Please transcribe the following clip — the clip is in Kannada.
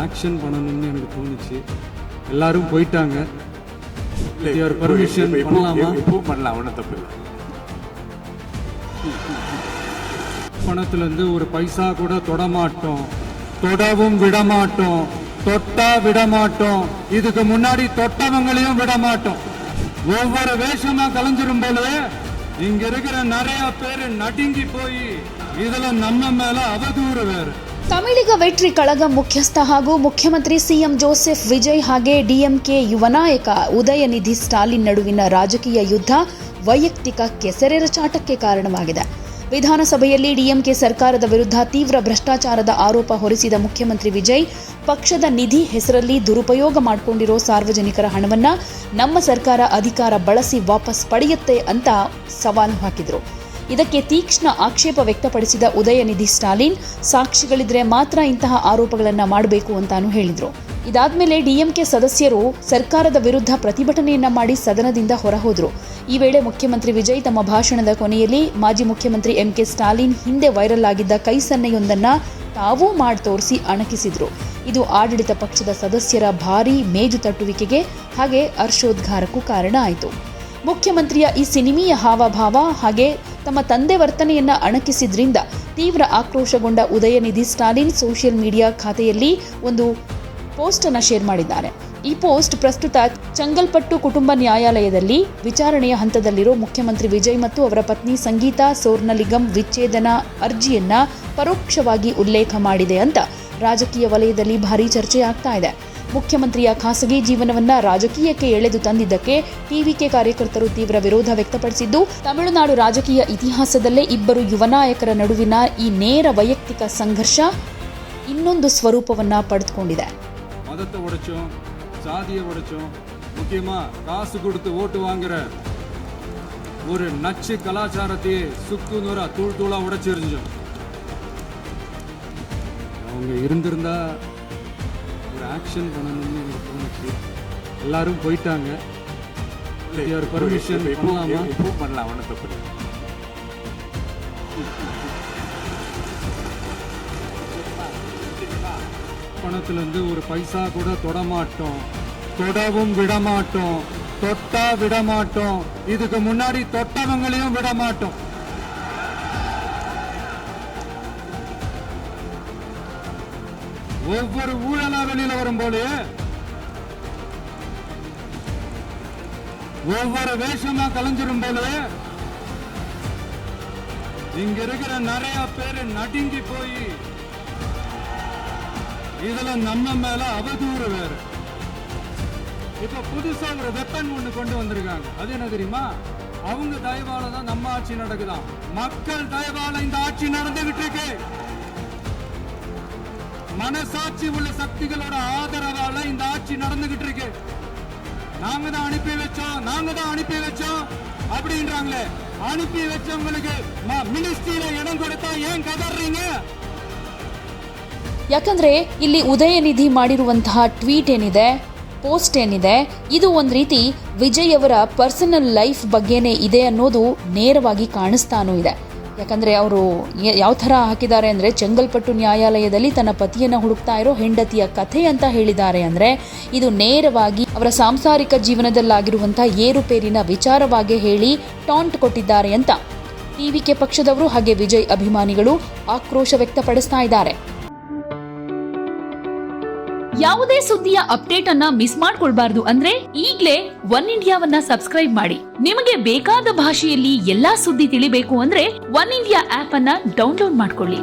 ஆக்ஷன் பண்ணணும்னு எனக்கு தோணுச்சு. எல்லாரும் போயிட்டாங்க. பர்மிஷன் பண்ணலாமா? பண்ணலாம், ஒன்றும் தப்பு இல்லை. பணத்துலேருந்து ஒரு பைசா கூட தொடமாட்டோம், தொடவும் விடமாட்டோம், தொட்டா விடமாட்டோம், இதுக்கு முன்னாடி தொட்டவங்களையும் விடமாட்டோம். ஒவ்வொரு வேஷமா கலைஞ்சிரும் போல இங்க இருக்கிற நிறைய பேரு நடுங்கி போய் இதுல ನಮ್ಮ மேல ಅವಧೂರು வேறு. ತಮಿಳಿಗ ವೆಟ್ರಿ ಕಳಗ ಮುಖ್ಯಸ್ಥ ಹಾಗೂ ಮುಖ್ಯಮಂತ್ರಿ ಸಿಎಂ ಜೋಸೆಫ್ ವಿಜಯ್ ಹಾಗೆ ಡಿಎಂಕೆ ಯುವ ನಾಯಕ ಉದಯನಿಧಿ ಸ್ಟಾಲಿನ್ ನಡುವಿನ ರಾಜಕೀಯ ಯುದ್ಧ ವೈಯಕ್ತಿಕ ಕೆಸರೆರಚಾಟಕ್ಕೆ ಕಾರಣವಾಗಿದೆ. ವಿಧಾನಸಭೆಯಲ್ಲಿ ಡಿಎಂಕೆ ಸರ್ಕಾರದ ವಿರುದ್ಧ ತೀವ್ರ ಭ್ರಷ್ಟಾಚಾರದ ಆರೋಪ ಹೊರಿಸಿದ ಮುಖ್ಯಮಂತ್ರಿ ವಿಜಯ್ ಪಕ್ಷದ ನಿಧಿ ಹೆಸರಲ್ಲಿ ದುರುಪಯೋಗ ಮಾಡಿಕೊಂಡಿರೋ ಸಾರ್ವಜನಿಕರ ಹಣವನ್ನ ನಮ್ಮ ಸರ್ಕಾರ ಅಧಿಕಾರ ಬಳಸಿ ವಾಪಸ್ ಪಡೆಯುತ್ತೆ ಅಂತ ಸವಾಲು ಹಾಕಿದರು. ಇದಕ್ಕೆ ತೀಕ್ಷ್ಣ ಆಕ್ಷೇಪ ವ್ಯಕ್ತಪಡಿಸಿದ ಉದಯನಿಧಿ ಸ್ಟಾಲಿನ್ ಸಾಕ್ಷಿಗಳಿದ್ರೆ ಮಾತ್ರ ಇಂತಹ ಆರೋಪಗಳನ್ನು ಮಾಡಬೇಕು ಅಂತಾನು ಹೇಳಿದರು. ಇದಾದ್ಮೇಲೆ ಡಿಎಂಕೆ ಸದಸ್ಯರು ಸರ್ಕಾರದ ವಿರುದ್ಧ ಪ್ರತಿಭಟನೆಯನ್ನ ಮಾಡಿ ಸದನದಿಂದ ಹೊರಹೋದರು. ಈ ವೇಳೆ ಮುಖ್ಯಮಂತ್ರಿ ವಿಜಯ್ ತಮ್ಮ ಭಾಷಣದ ಕೊನೆಯಲ್ಲಿ ಮಾಜಿ ಮುಖ್ಯಮಂತ್ರಿ ಎಂಕೆ ಸ್ಟಾಲಿನ್ ಹಿಂದೆ ವೈರಲ್ ಆಗಿದ್ದ ಕೈ ಸನ್ನೆಯೊಂದನ್ನ ತಾವೂ ಮಾಡಿ ತೋರಿಸಿ ಅಣಕಿಸಿದ್ರು. ಇದು ಆಡಳಿತ ಪಕ್ಷದ ಸದಸ್ಯರ ಭಾರೀ ಮೇಜು ತಟ್ಟುವಿಕೆಗೆ ಹಾಗೆ ಹರ್ಷೋದ್ಗಾರಕ್ಕೂ ಕಾರಣ ಆಯಿತು. ಮುಖ್ಯಮಂತ್ರಿಯ ಈ ಸಿನಿಮೀಯ ಹಾವಭಾವ ಹಾಗೆ ತಮ್ಮ ತಂದೆ ವರ್ತನೆಯನ್ನ ಅಣಕಿಸಿದ್ರಿಂದ ತೀವ್ರ ಆಕ್ರೋಶಗೊಂಡ ಉದಯನಿಧಿ ಸ್ಟಾಲಿನ್ ಸೋಷಿಯಲ್ ಮೀಡಿಯಾ ಖಾತೆಯಲ್ಲಿ ಒಂದು ಪೋಸ್ಟ್ ಅನ್ನು ಶೇರ್ ಮಾಡಿದ್ದಾರೆ. ಈ ಪೋಸ್ಟ್ ಪ್ರಸ್ತುತ ಚಂಗಲ್ಪಟ್ಟು ಕುಟುಂಬ ನ್ಯಾಯಾಲಯದಲ್ಲಿ ವಿಚಾರಣೆಯ ಹಂತದಲ್ಲಿರೋ ಮುಖ್ಯಮಂತ್ರಿ ವಿಜಯ್ ಮತ್ತು ಅವರ ಪತ್ನಿ ಸಂಗೀತಾ ಸೋರ್ನಲಿಗಂ ವಿಚ್ಛೇದನ ಅರ್ಜಿಯನ್ನ ಪರೋಕ್ಷವಾಗಿ ಉಲ್ಲೇಖ ಮಾಡಿದೆ ಅಂತ ರಾಜಕೀಯ ವಲಯದಲ್ಲಿ ಭಾರೀ ಚರ್ಚೆ ಆಗ್ತಾ ಇದೆ. ಮುಖ್ಯಮಂತ್ರಿಯ ಖಾಸಗಿ ಜೀವನವನ್ನ ರಾಜಕೀಯಕ್ಕೆ ಎಳೆದು ತಂದಿದ್ದಕ್ಕೆ ಟಿವಿಕೆ ಕಾರ್ಯಕರ್ತರು ತೀವ್ರ ವಿರೋಧ ವ್ಯಕ್ತಪಡಿಸಿದ್ದು, ತಮಿಳುನಾಡು ರಾಜಕೀಯ ಇತಿಹಾಸದಲ್ಲೇ ಇಬ್ಬರು ಯುವ ನಾಯಕರ ನಡುವಿನ ಈ ನೇರ ವೈಯಕ್ತಿಕ ಸಂಘರ್ಷ ಇನ್ನೊಂದು ಸ್ವರೂಪವನ್ನ ಪಡೆದುಕೊಂಡಿದೆ. மதத்தை உடைச்சோம், சாதியை உடைச்சோம், முக்கியமா காசு கொடுத்து ஓட்டு வாங்குற ஒரு நச்சு கலாச்சாரத்தையே சுக்கு நூறா தூள் தூளா உடைச்சிருந்தோம். அவங்க இருந்திருந்தா ஒரு ஆக்ஷன் பண்ணணும்னு எனக்கு தோணுச்சு. எல்லாரும் போயிட்டாங்க. பர்மிஷன் பண்ணலாமா? பண்ணலாம், ஒன்றும் தப்பு இல்லை. பணத்துலேருந்து ஒரு பைசா கூட தொடமாட்டோம், தொடவும் விடமாட்டோம், தொட்டா விடமாட்டோம், இதுக்கு முன்னாடி தொட்டவங்களையும் விடமாட்டோம். ஒவ்வொரு ஊழலா வெளியில வரும் போலே ஒவ்வொரு வேஷமா கலைஞ்சிரும் போலே இங்க இருக்கிற நிறைய பேரு நடுங்கி போய் இதுல நம்ம மேல அவதூறு வேறு. இப்ப புதுசா ஒரு வெப்பன் ஒண்ணு கொண்டு வந்திருக்காங்க. அது என்ன தெரியுமா? அவங்க தயவால தான் நம்ம ஆட்சி நடக்குதாம். மக்கள் தயவால இந்த ஆட்சி நடந்துகிட்டு இருக்கு. மனசாட்சி உள்ள சக்திகளோட ஆதரவால இந்த ஆட்சி நடந்துகிட்டு இருக்கு. நாங்க தான் அனுப்பி வச்சோம் அப்படின்றாங்களே. அனுப்பி வச்சவங்களுக்கு மினிஸ்ட்ரியில இடம் கொடுத்தா ஏன் கதறீங்க? ಯಾಕಂದ್ರೆ ಇಲ್ಲಿ ಉದಯನಿಧಿ ಮಾಡಿರುವಂತಹ ಟ್ವೀಟ್ ಏನಿದೆ, ಪೋಸ್ಟ್ ಏನಿದೆ, ಇದು ಒಂದು ರೀತಿ ವಿಜಯ್ ಅವರ ಪರ್ಸನಲ್ ಲೈಫ್ ಬಗ್ಗೆನೇ ಇದೆ ಅನ್ನೋದು ನೇರವಾಗಿ ಕಾಣಿಸ್ತಾನೂ ಇದೆ. ಯಾಕಂದರೆ ಅವರು ಯಾವ ಥರ ಹಾಕಿದ್ದಾರೆ ಅಂದರೆ, ಚೆಂಗಲ್ಪಟ್ಟು ನ್ಯಾಯಾಲಯದಲ್ಲಿ ತನ್ನ ಪತಿಯನ್ನು ಹುಡುಕ್ತಾ ಇರೋ ಹೆಂಡತಿಯ ಕಥೆ ಅಂತ ಹೇಳಿದ್ದಾರೆ. ಅಂದರೆ ಇದು ನೇರವಾಗಿ ಅವರ ಸಾಂಸಾರಿಕ ಜೀವನದಲ್ಲಾಗಿರುವಂಥ ಏರುಪೇರಿನ ವಿಚಾರವಾಗಿ ಹೇಳಿ ಟಾಂಟ್ ಕೊಟ್ಟಿದ್ದಾರೆ ಅಂತ ಟಿವಿಕೆ ಪಕ್ಷದವರು ಹಾಗೆ ವಿಜಯ್ ಅಭಿಮಾನಿಗಳು ಆಕ್ರೋಶ ವ್ಯಕ್ತಪಡಿಸ್ತಾ ಇದ್ದಾರೆ. ಯಾವುದೇ ಸುದ್ದಿಯ ಅಪ್ಡೇಟ್ ಅನ್ನ ಮಿಸ್ ಮಾಡ್ಕೊಳ್ಬಾರ್ದು ಅಂದ್ರೆ ಈಗ್ಲೇ ಒನ್ ಇಂಡಿಯಾವನ್ನ ಸಬ್ಸ್ಕ್ರೈಬ್ ಮಾಡಿ. ನಿಮಗೆ ಬೇಕಾದ ಭಾಷೆಯಲ್ಲಿ ಎಲ್ಲಾ ಸುದ್ದಿ ತಿಳಿಬೇಕು ಅಂದ್ರೆ ಒನ್ ಇಂಡಿಯಾ ಆಪ್ ಅನ್ನ ಡೌನ್ಲೋಡ್ ಮಾಡ್ಕೊಳ್ಳಿ.